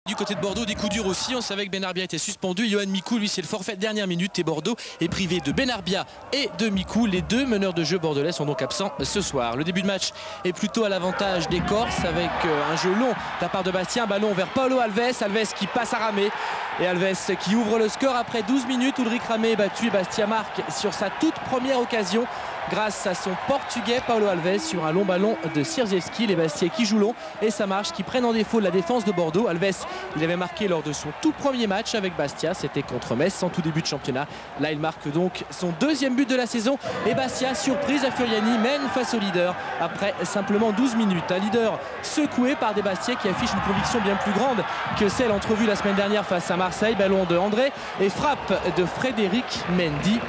Du côté de Bordeaux, des coups durs aussi. On savait que Benarbia était suspendu. Yohan Mikou, lui, c'est le forfait de dernière minute. Et Bordeaux est privé de Benarbia et de Mikou. Les deux meneurs de jeu bordelais sont donc absents ce soir. Le début de match est plutôt à l'avantage des Corses avec un jeu long de la part de Bastien. Ballon vers Paulo Alves. Alves qui passe à Ramé. Et Alves qui ouvre le score après 12 minutes. Ulrich Ramé est battu. Bastien marque sur sa toute première occasion grâce à son portugais Paulo Alves sur un long ballon de Sierziewski. Les Bastiais qui jouent long et ça marche, qui prennent en défaut la défense de Bordeaux. Alves, il avait marqué lors de son tout premier match avec Bastia, c'était contre Metz en tout début de championnat. Là il marque donc son deuxième but de la saison et Bastia, surprise à Furiani, mène face au leader après simplement 12 minutes. Un leader secoué par des Bastiais qui affichent une conviction bien plus grande que celle entrevue la semaine dernière face à Marseille. Ballon de André et frappe de Frédéric Mendy,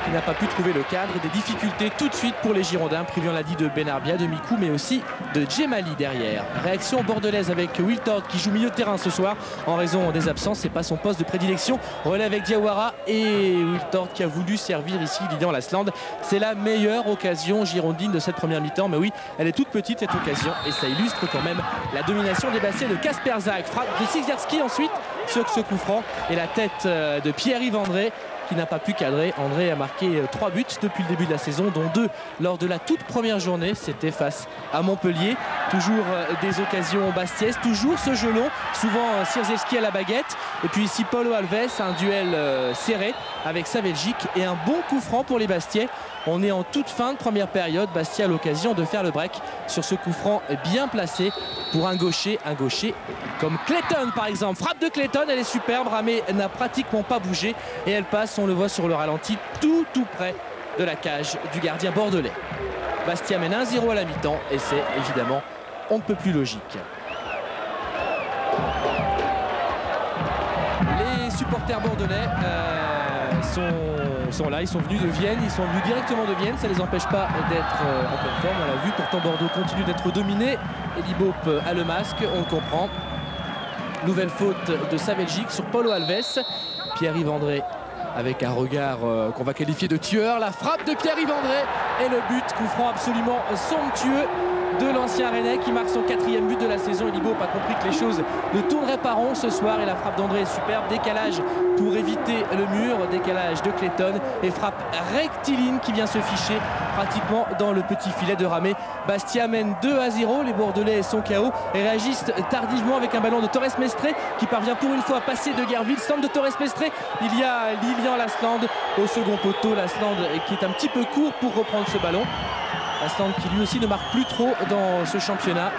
qui n'a pas pu trouver le cadre. Des difficultés tout de suite pour les Girondins, privés, on l'a dit, de Benarbia, de Mikou, mais aussi de Djemali derrière. Réaction bordelaise avec Wiltord qui joue milieu de terrain ce soir en raison des absences. C'est pas son poste de prédilection. Relais avec Diawara et Wiltord qui a voulu servir ici Lilian Lasland. C'est la meilleure occasion girondine de cette première mi-temps, mais oui, elle est toute petite cette occasion et ça illustre quand même la domination des Bastiais de Kasper Zak. Frappe de Sierziewski ensuite sur ce coup franc et la tête de Pierre-Yves André qui n'a pas pu cadrer. André a marqué 3 buts depuis le début de la saison, dont 2 lors de la toute première journée. C'était face à Montpellier. Toujours des occasions bastiaises, toujours ce jeu long, souvent Sierziewski à la baguette. Et puis ici Paulo Alves, un duel serré avec sa Belgique et un bon coup franc pour les Bastiais. On est en toute fin de première période. Bastia a l'occasion de faire le break sur ce coup franc bien placé pour un gaucher comme Clayton par exemple. Frappe de Clayton, elle est superbe. Ramé n'a pratiquement pas bougé et elle passe, on le voit sur le ralenti, tout près de la cage du gardien bordelais. Bastia mène 1-0 à la mi-temps et c'est évidemment on ne peut plus logique. Les supporters bordelais sont là, ils sont venus de Vienne, ils sont venus directement de Vienne, ça ne les empêche pas d'être en pleine forme, on l'a vu. Pourtant Bordeaux continue d'être dominé. Eddie Bope a le masque, on le comprend. Nouvelle faute de sa Belgique sur Paulo Alves. Pierre-Yves André avec un regard qu'on va qualifier de tueur. La frappe de Pierre-Yves André et le but, coup franc absolument somptueux de l'ancien Rennais qui marque son 4e but de la saison. Eddie Bope a compris que les choses ne tourneraient pas rond ce soir et la frappe d'André est superbe. Décalage pour éviter le mur, décalage de Clayton et frappe rectiligne qui vient se ficher pratiquement dans le petit filet de Ramé. Bastia mène 2-0, les Bordelais sont KO et réagissent tardivement avec un ballon de Torres Mestre qui parvient pour une fois à passer de Guerville. Stand de Torres Mestre, il y a Lilian Lasland au second poteau. Lasland qui est un petit peu court pour reprendre ce ballon. Lasland qui lui aussi ne marque plus trop dans ce championnat.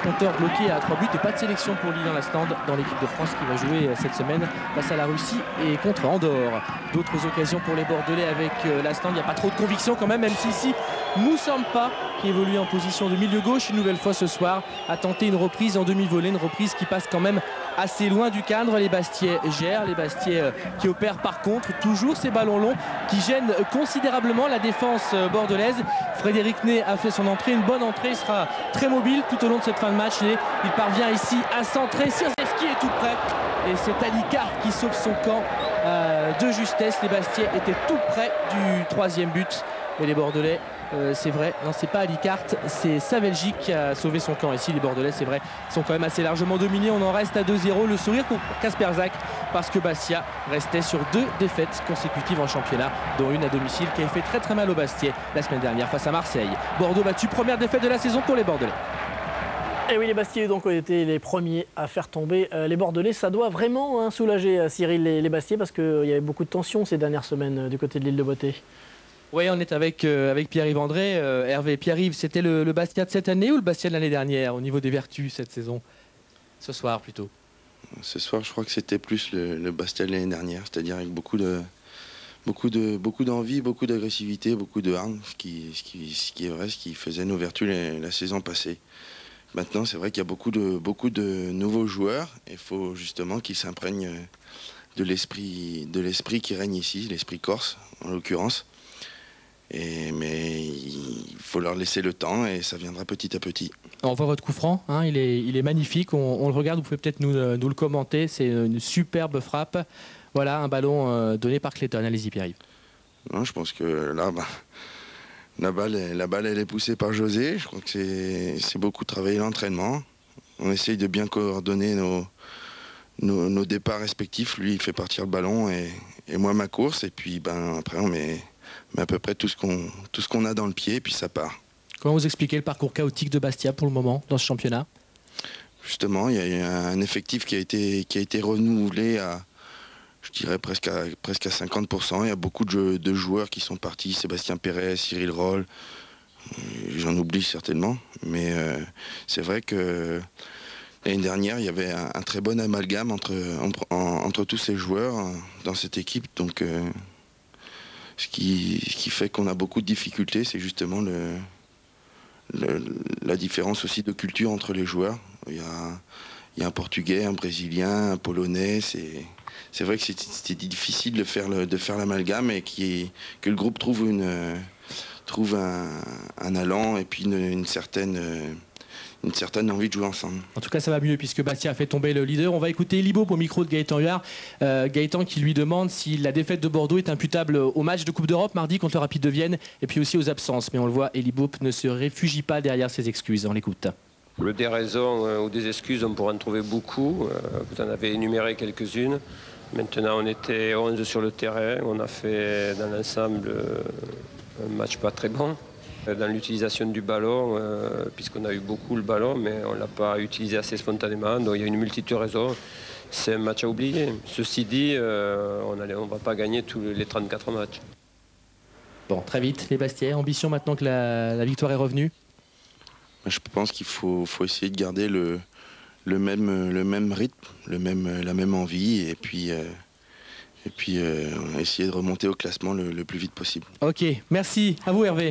Compteur bloqué à 3 buts et pas de sélection pour Lilian Lasland dans l'équipe de France qui va jouer cette semaine face à la Russie et contre Andorre. D'autres occasions pour les Bordelais avec Lasland. Il n'y a pas trop de conviction quand même si ici Moussampa qui évolue en position de milieu gauche une nouvelle fois ce soir a tenté une reprise en demi-volée, une reprise qui passe quand même assez loin du cadre. Les Bastiais gèrent, les Bastiais qui opèrent par contre toujours ces ballons longs qui gênent considérablement la défense bordelaise. Frédéric Ney a fait son entrée, une bonne entrée, il sera très mobile tout au long de cette fin de match et il parvient ici à centrer. Sierziewski est tout près et c'est Alicart qui sauve son camp de justesse. Les Bastiais étaient tout près du 3e but et les Bordelais, c'est vrai, non c'est pas Alicart, c'est sa Belgique qui a sauvé son camp ici. Les Bordelais, c'est vrai, sont quand même assez largement dominés. On en reste à 2-0. Le sourire pour Kasper Zak parce que Bastia restait sur 2 défaites consécutives en championnat, dont une à domicile qui avait fait très mal aux Bastiais la semaine dernière face à Marseille. Bordeaux battu, première défaite de la saison pour les Bordelais. Et oui, les Bastiais donc ont été les premiers à faire tomber les Bordelais. Ça doit vraiment soulager Cyril les Bastiais parce qu'il y avait beaucoup de tensions ces dernières semaines du côté de l'île de Beauté. Oui, on est avec Pierre-Yves André. Hervé, Pierre-Yves, c'était le Bastia de cette année ou le Bastia de l'année dernière au niveau des vertus cette saison? Ce soir plutôt. Ce soir, je crois que c'était plus le Bastia de l'année dernière, c'est-à-dire avec beaucoup d'envie, beaucoup d'agressivité, beaucoup de hargne, ce qui est vrai, ce qui faisait nos vertus la saison passée. Maintenant, c'est vrai qu'il y a beaucoup de nouveaux joueurs et il faut justement qu'ils s'imprègnent de l'esprit qui règne ici, l'esprit corse en l'occurrence. Mais il faut leur laisser le temps et ça viendra petit à petit. On voit votre coup franc, hein, il est magnifique, on le regarde, vous pouvez peut-être nous le commenter, c'est une superbe frappe. Voilà un ballon donné par Clayton, allez-y Pierre-Yves. Non, je pense que là, la balle elle est poussée par José, je crois que c'est beaucoup travailler l'entraînement. on essaye de bien coordonner nos départs respectifs. Lui, il fait partir le ballon et moi ma course. Et puis après, on met à peu près tout ce qu'on a dans le pied et puis ça part. Comment vous expliquez le parcours chaotique de Bastia pour le moment dans ce championnat? Justement, il y a un effectif qui a été renouvelé à, je dirais, presque à 50%. Il y a beaucoup de joueurs qui sont partis. Sébastien Pérez, Cyril Roll, j'en oublie certainement. Mais c'est vrai que l'année dernière, il y avait un très bon amalgame entre tous ces joueurs dans cette équipe. Donc, ce qui fait qu'on a beaucoup de difficultés, c'est justement la différence aussi de culture entre les joueurs. Il y a un Portugais, un Brésilien, un Polonais. C'est vrai que c'était difficile de faire l'amalgame et que le groupe trouve un allant et puis une certaine envie de jouer ensemble. En tout cas, ça va mieux puisque Bastia a fait tomber le leader. On va écouter Élie Baupe au micro de Gaëtan Huard. Gaëtan qui lui demande si la défaite de Bordeaux est imputable au match de Coupe d'Europe mardi contre le Rapide de Vienne et puis aussi aux absences. Mais on le voit, Élie Baupe ne se réfugie pas derrière ses excuses. On l'écoute. Des raisons ou des excuses, on pourra en trouver beaucoup. Vous en avez énuméré quelques-unes. Maintenant, on était 11 sur le terrain. On a fait dans l'ensemble un match pas très bon. Dans l'utilisation du ballon, puisqu'on a eu beaucoup le ballon, mais on ne l'a pas utilisé assez spontanément. Donc il y a une multitude de raisons. C'est un match à oublier. Ceci dit, on ne va pas gagner tous les 34 matchs. Bon, très vite, les Bastiais. Ambition maintenant que la victoire est revenue? Je pense qu'il faut essayer de garder le même rythme, la même envie, et puis essayer de remonter au classement le plus vite possible. Ok, merci. À vous Hervé.